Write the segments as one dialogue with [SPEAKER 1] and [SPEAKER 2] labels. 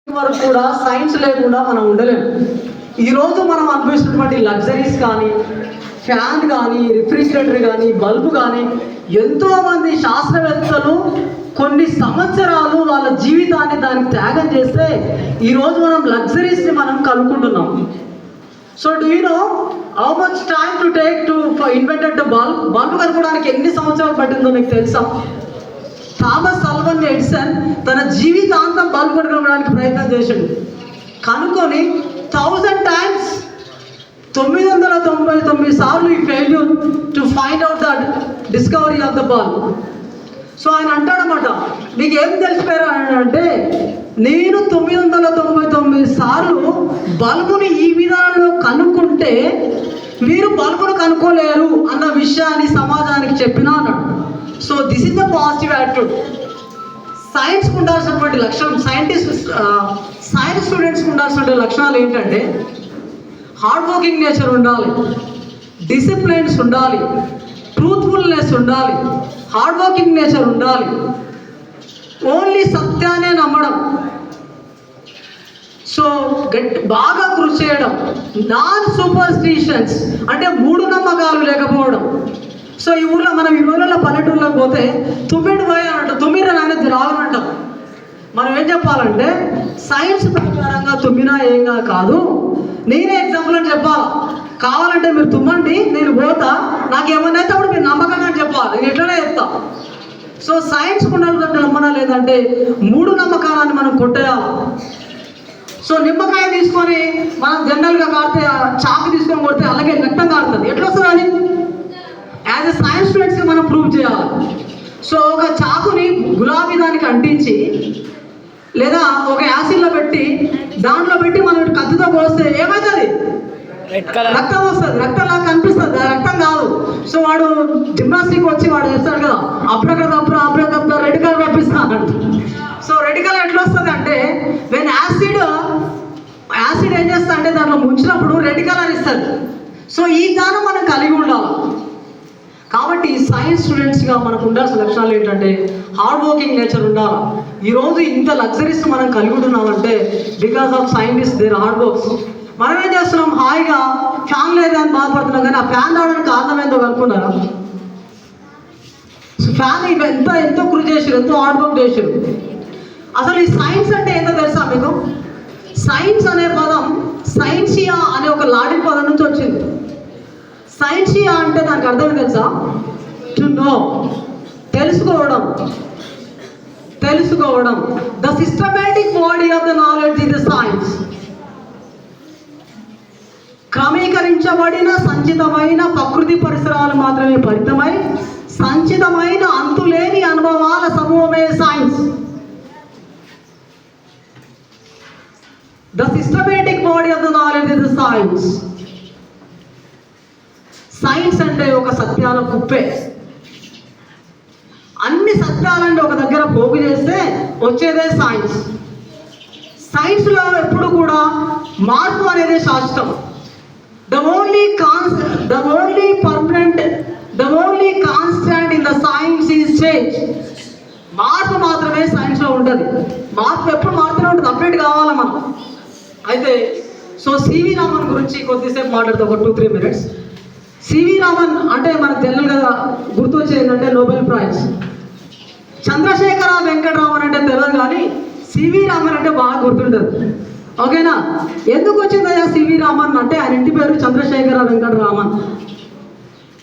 [SPEAKER 1] వరకు కూడా సైన్స్ లేకుండా మనం ఉండలేము. ఈరోజు మనం అనుభవిస్తున్నటువంటి లగ్జరీస్ కానీ, ఫ్యాన్ కానీ, రిఫ్రిజిరేటర్ కానీ, బల్బు కానీ, ఎంతోమంది శాస్త్రవేత్తలు కొన్ని సంవత్సరాలు వాళ్ళ జీవితాన్ని దానికి త్యాగం చేస్తే ఈరోజు మనం లగ్జరీస్ని మనం కనుక్కుంటున్నాం. So do you know how much time to take to invented the bulb కనుక్కోవడానికి ఎన్ని సంవత్సరాలు పట్టిందో మీకు తెలుసా? థామస్ ఆల్వా ఎడిసన్ తన జీవితాంతం బల్బు కనుక్కోవడానికి ప్రయత్నం చేశాడు. కనుక్కొని 1000 times 999 సార్లు ఈ failure to find out the discovery of the bulb. So ఆయన అంటాడనమాట, మీకు ఏం తెలిసిపోయారు అంటే, నేను 999 సార్లు బల్బుని ఈ విధానంలో కనుక్కుంటే మీరు బల్బును కనుక్కోలేరు అన్న విషయాన్ని సమాజానికి చెప్పినా అన్నాడు. So this is the positive attitude. సైన్స్కి ఉండాల్సినటువంటి లక్షణం, సైన్స్ స్టూడెంట్స్కి ఉండాల్సినటువంటి లక్షణాలు ఏంటంటే, హార్డ్ వర్కింగ్ నేచర్ ఉండాలి, డిసిప్లైన్స్ ఉండాలి, ట్రూత్ఫుల్నెస్ ఉండాలి, హార్డ్ వర్కింగ్ నేచర్ ఉండాలి, ఓన్లీ సత్యాన్ని నమ్మడం, సో బాగా కృషి చేయడం, నాన్ సూపర్స్టిషన్స్ అంటే మూఢనమ్మకాలు లేకపోవడం. సో ఈ ఊళ్ళో మనం ఈ ఊళ్ళో పల్లెటూరులోకి పోతే తుమ్మిడి పోయి అన్నట్టు తుమ్మిర అనేది రావాలంటాం. మనం ఏం చెప్పాలంటే, సైన్స్ ప్రకారంగా తుమ్మినా ఏంగా కాదు, నేనే ఎగ్జాంపుల్ అని చెప్పాలి. కావాలంటే మీరు తుమ్మండి, నేను పోతా, నాకేమన్నా అయితే అప్పుడు మీరు నమ్మకంగా అని చెప్పాలి, నేను ఎట్లనే చెప్తా. సో సైన్స్ ఉండాలంటే నమ్మనా లేదంటే మూడు నమ్మకాలని మనం కొట్టేయాలి. సో నిమ్మకాయ తీసుకొని మనం జనరల్గా కాడితే, చాకు తీసుకొని కొడితే అలాగే రక్తం కాడుతుంది, ఎట్లా వస్తుంది అది? యాజ్ ఎ సైన్స్ స్టూడెంట్స్కి మనం ప్రూవ్ చేయాలి. సో ఒక చాకుని గులాబీ దానికి అంటించి లేదా ఒక యాసిడ్లో పెట్టి దాంట్లో పెట్టి మనం కత్తితో కోస్తే ఏమవుతుంది? రక్తం వస్తుంది, రక్తంలా కనిపిస్తుంది, రక్తం కాదు. సో వాడు జిమ్నాస్టిక్ వచ్చి వాడు వేస్తాడు కదా, అప్పుడప్పుడు రెడ్ కలర్ పంపిస్తాడు. సో రెడ్ కలర్ ఎట్లా వస్తుంది అంటే, వెన్ యాసిడ్ ఏం చేస్తా అంటే దాంట్లో ముంచినప్పుడు రెడ్ కలర్ ఇస్తుంది. సో ఈ జ్ఞానం మనం కలిగి ఉండాలి. కాబట్టి సైన్స్ స్టూడెంట్స్గా మనకు ఉండాల్సిన లక్షణాలు ఏంటంటే, హార్డ్ వర్కింగ్ నేచర్ ఉండాలి. ఈరోజు ఇంత లగ్జరీస్ మనం కలిగి ఉంటున్నామంటే because of scientist their hard works. మనం ఏం చేస్తున్నాం, హాయిగా ఫ్యాన్ లేదని బాధపడుతున్నాం, కానీ ఆ ఫ్యాన్ రావడానికి కారణం ఏందో కనుక్కున్నారా? ఫ్యాన్ ఎంతో కృషి చేసారు, ఎంతో హార్డ్ వర్క్ చేశారు. అసలు ఈ సైన్స్ అంటే ఏంటో తెలుసా మీకు? సైన్స్ అనే పదం సైన్సియా అనే ఒక లాటిన్ పదం నుంచి వచ్చింది. సైన్సియా అంటే దానికి అర్థం తెలుసా? టు నో, తెలుసుకోవడం. The systematic body of the knowledge is the science. క్రమీకరించబడిన సంచితమైన ప్రకృతి పరిసరాలు మాత్రమే పరిమితమై సంచితమైన అంతులేని అనుభవాల సమూహమే science. The systematic body of the knowledge is the science. Science అంటే ఒక సత్యాల కుప్పే. అన్ని సత్యాలంటే ఒక దగ్గర పోగు చేస్తే వచ్చేదే సైన్స్. సైన్స్లో ఎప్పుడు కూడా మార్పు అనేది శాశ్వతం. The only constant in the science is change. మార్పు మాత్రమే సైన్స్లో ఉంటుంది. మార్పు ఎప్పుడు మారుతూనే ఉంటుంది, అప్డేట్ కావాలి మనం. అయితే సో సివి రామన్ గురించి కొద్దిసేపు మాట్లాడతాం, ఒక 2-3 minutes. సివి రామన్ అంటే మనకు జనరల్గా గుర్తొచ్చేది ఏంటంటే నోబెల్ ప్రైజ్. చంద్రశేఖర వెంకటరామన్ అంటే తెలియదు, కానీ సివి రామన్ అంటే బాగా గుర్తుంటుంది. ఓకేనా? ఎందుకు వచ్చిందయ్యా సివి రామన్ అంటే, ఆయన ఇంటి పేరు చంద్రశేఖర వెంకటరామన్.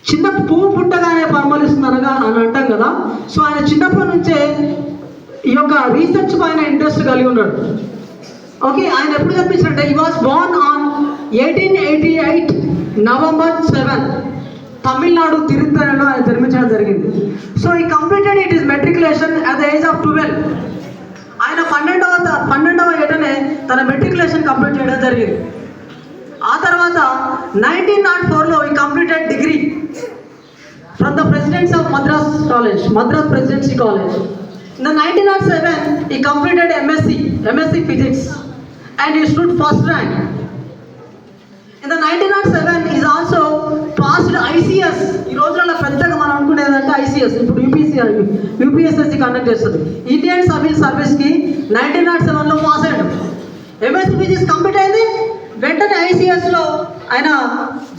[SPEAKER 1] చిన్న పువ్వు పుట్టగానే పరిమళిస్తుందనగా అని అంటాం కదా. సో ఆయన చిన్నప్పటి నుంచే ఈ యొక్క రీసెర్చ్ పైన ఇంట్రెస్ట్ కలిగి ఉన్నాడు. ఓకే, ఆయన ఎప్పుడు జన్మించారంటే, he was Born on 1888 November 7 Tamil Nadu తిరుత్తణిలో ఆయన జన్మించడం జరిగింది. సో ఈ completed it is matriculation at the age of 12. ఆయన 12వ ఏటనే తన మెట్రికులేషన్ కంప్లీట్ చేయడం జరిగింది. ఆ తర్వాత 1904లో ఈ completed degree from the presidency of Madras presidency college. In the 1907 he completed MSc Physics and he stood first rank. In the 1907 he is also passed ICS. ఈ రోజుల్లో పెద్దగా మనం అనుకునేదంటే ఐసీఎస్. ఇప్పుడు యూపీఎస్ఎస్సి కండక్ట్ చేస్తుంది. ఇండియన్ సివిల్ సర్వీస్కి 1907లో పాస్ అయ్యాడు. MSc physics complete అయింది, వెంటనే ఐసీఎస్లో ఆయన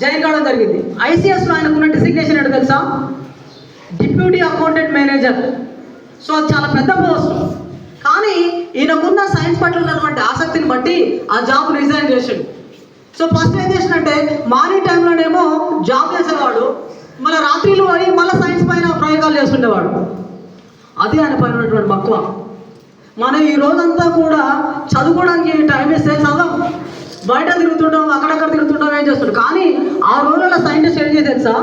[SPEAKER 1] జాయిన్ కావడం జరిగింది. ఐసీఎస్లో ఆయనకున్న డిసిగ్నేషన్ ఏంటో తెలుసా? Deputy accountant manager. సో అది చాలా పెద్ద పోస్ట్. కానీ ఈయనకున్న సైన్స్ పట్ల ఉన్నటువంటి ఆసక్తిని బట్టి ఆ జాబ్ రిజైన్ చేసాడు. సో ఫస్ట్ ఏం చేసినంటే మార్నింగ్ టైంలోనేమో జాబ్ చేసేవాడు, మళ్ళీ రాత్రిలో పోయి మళ్ళీ సైన్స్ పైన ప్రయోగాలు చేస్తుండేవాడు. అది ఆయన పైన ఉన్నటువంటి మక్కువ. మనం ఈ రోజంతా కూడా చదువుకోవడానికి టైం ఇస్తే చదవం, బయట తిరుగుతుంటాం, అక్కడక్కడ తిరుగుతుంటాం, ఏం చేస్తుంటాం. కానీ ఆ రోజుల్లో సైంటిస్ట్ ఏం చేసి తెలుసా?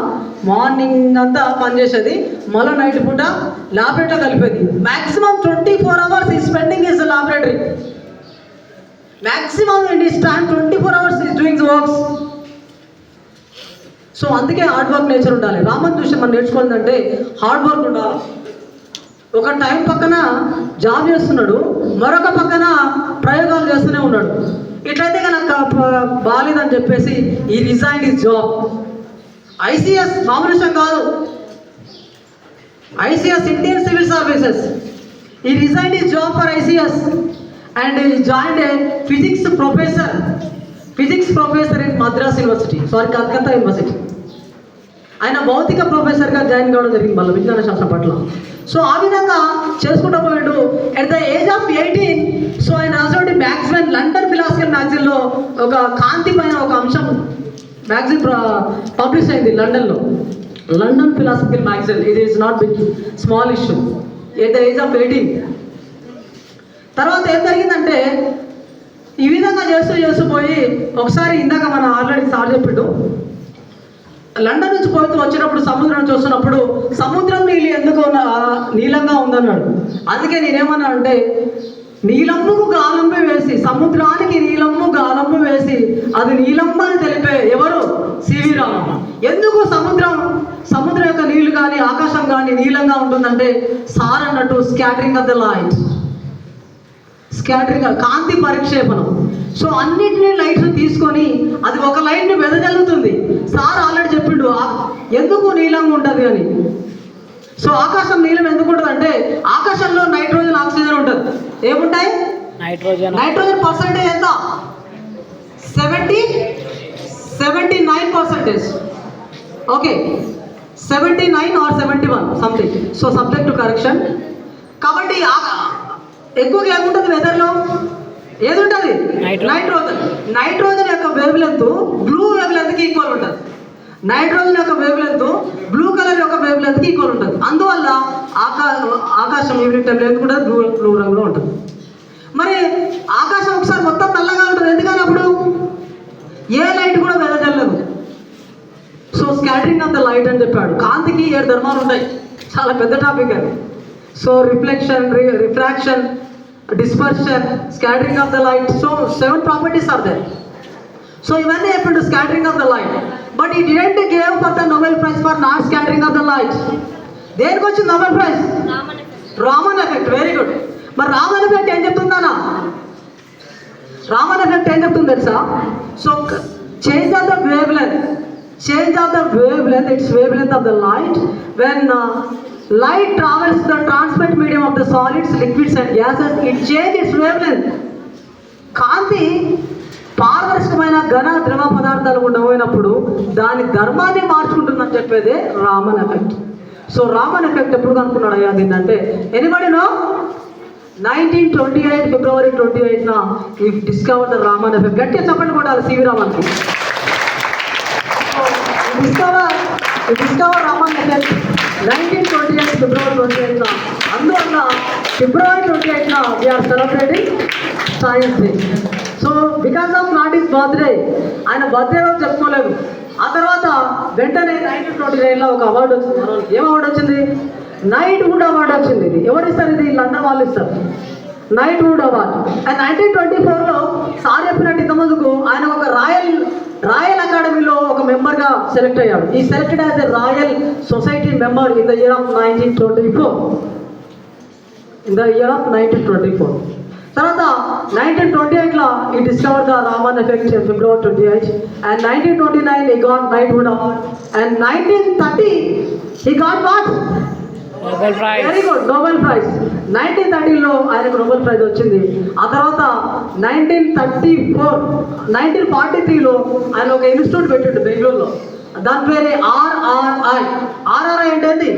[SPEAKER 1] మార్నింగ్ అంతా పనిచేసేది, మళ్ళీ నైట్ పూట ల్యాబొరేటరీలో కలిపేది. మ్యాక్సిమం 24 hours ఈ spending is laboratory. Maximum in is time 24 hours is doing works. So అందుకే హార్డ్ వర్క్ నేచర్ ఉండాలి. రామన్ చూసి మనం నేర్చుకోవాలంటే హార్డ్ వర్క్ ఉండాలి. ఒక టైం పక్కన జాబ్ చేస్తున్నాడు, మరొక పక్కన ప్రయోగాలు చేస్తూనే ఉన్నాడు. ఇట్లయితే కనుక బాగాలేదని చెప్పేసి ఈ రిజైన్ హిస్ జాబ్. ఐసీఎస్ మామూలు విషయం కాదు. ICS Indian civil services. He resign his job for ICS and he joined a physics professor in Madras University, Calcutta university. ఆయన భౌతిక ప్రొఫెసర్గా జాయిన్ కావడం జరిగింది వాళ్ళ విజ్ఞాన శాస్త్రం పట్ల. సో ఆ విధంగా చేసుకుంటూ పోయాడు. At the age of 18 so ఆయన రాసినటువంటి మ్యాగజైన్ లండన్ ఫిలాసఫికల్ మ్యాగజైన్లో ఒక కాంతి పైన ఒక అంశం మ్యాగజైన్ పబ్లిష్ అయింది లండన్లో. London philosophical magazine. ఇది is not big small issue. At the age of 18 తర్వాత ఏం జరిగిందంటే ఈ విధంగా చేస్తూ పోయి ఒకసారి ఇందాక మనం ఆల్రెడీ సార్ చెప్పిండు, లండన్ నుంచి పోతూ వచ్చినప్పుడు సముద్రం చూస్తున్నప్పుడు సముద్రం నీళ్ళు ఎందుకు నీలంగా ఉందన్నాడు. అందుకే నేనేమన్నా అంటే నీలమ్ముకు గాలమ్ము వేసి, సముద్రానికి నీలమ్ము గాలమ్ము వేసి అది నీలమ్మ అని తెలిపే ఎవరు? సివి రామన్. ఎందుకు సముద్రం యొక్క నీళ్లు కానీ ఆకాశం కానీ నీలంగా ఉంటుందంటే సార్ అన్నట్టు scattering of the light, scattering కాంతి పరిక్షేపణం. సో అన్నిటినీ లైట్స్ తీసుకొని అది ఒక లైట్ని వెదజల్లుతుంది. సార్ ఆల్రెడీ చెప్పిండు ఎందుకు నీలంగా ఉంటుంది అని. సో ఆకాశం నీలం ఎందుకు ఉంటుంది అంటే ఆకాశంలో నైట్రోజన్ ఆక్సిజన్ ఉంటుంది. ఏముంటాయి? నైట్రోజన్ పర్సెంటేజ్ ఎంత? 79%. Okay, 79 or 71 something. So subject to correction. కాబట్టి ఎక్కువగా ఏముంటుంది వెదర్లో? ఏది ఉంటుంది? నైట్రోజన్ యొక్క వేవ్ లెంత్ బ్లూ వేవ్ లెంత్కి ఈక్వల్ ఉంటుంది. నైట్రోజన్ యొక్క వేవ్ లెంత్ బ్లూ కలర్ యొక్క వేవ్ లెంత్కి ఈక్వల్ ఉంటుంది. అందువల్ల ఆకాశం ఈవినింగ్ టైంలో ఎందుకు ఉంటుంది? బ్లూ రంగులో ఉంటుంది. మరి ఆకాశం ఒకసారి మొత్తం నల్లగా ఉంటుంది. ఎందుకని అప్పుడు ఏ లైట్ కూడా వెదజల్లదు. So scattering of the light అని చెప్పాడు. కాంతికి 7 ధర్మాలు ఉంటాయి. చాలా పెద్ద టాపిక్ అది. So reflection, refraction, dispersion, scattering of the light. So 7 properties are there. So ఇవన్నీ చెప్పిండు scattering of the light. But he didn't gave for the Nobel prize for not scattering of the light. దేనికి వచ్చింది Nobel prize? Raman effect. Very good. మరి Raman effect ఏం చెప్తుందానా? Raman effect ఏం చెప్తుంది తెలుసా? So change of the wave length, it's wave length of the light when light travels the transparent medium of the solids, liquids and gases, it changes its wavelength. కాంతి పారదర్శకమైన ఘన ద్రవ పదార్థాలు గుండా పోయినప్పుడు దాని ధర్మాన్ని మార్చుకుంటుందని చెప్పేదే Raman effect. So Raman effect ఎప్పుడు కనుక్కున్నాడు అయ్యా దీన్నంటే ఎనీబడి నో? 1928 February 28న he discover the Raman effect. గట్టిగా చెప్పండి కొట్టాలి సివి రామన్కి. డిస్కవర్ రామన్ ఎఫెక్ట్ 1928 February 28న. అందువల్ల February 28న we are celebrating science day. So because of not his birthday, ఆయన బర్త్డే రోజు చెప్పుకోలేదు. ఆ తర్వాత వెంటనే 1929లో ఒక అవార్డు వచ్చింది. ఏం అవార్డు వచ్చింది? నైట్వుడ్ అవార్డు వచ్చింది. ఇది ఎవరు ఇస్తారు? ఇది లండన్ వాళ్ళు ఇస్తారు, నైట్వుడ్ అవార్డు. అండ్ 1924లో సార్ చెప్పినట్టు ఇంతమందుకు ఆయన ఒక రాయల్ అకాడమీలో ఒక మెంబర్గా సెలెక్ట్ అయ్యాడు. ఈ selected as a royal society member in the year of 1924. తర్వాత 1928లో he discovered the Raman effect in February 28. And 1929 he got knighthood award. And 1930 he got what?
[SPEAKER 2] Nobel Prize.
[SPEAKER 1] Very good, Nobel prize. 1930లో ఆయనకు Nobel praise వచ్చింది. ఆ తర్వాత 1943లో ఆయన ఒక institute పెట్టిండు బెంగళూరులో. దాని పేరే RRI. RRI అంటే ఏంటి?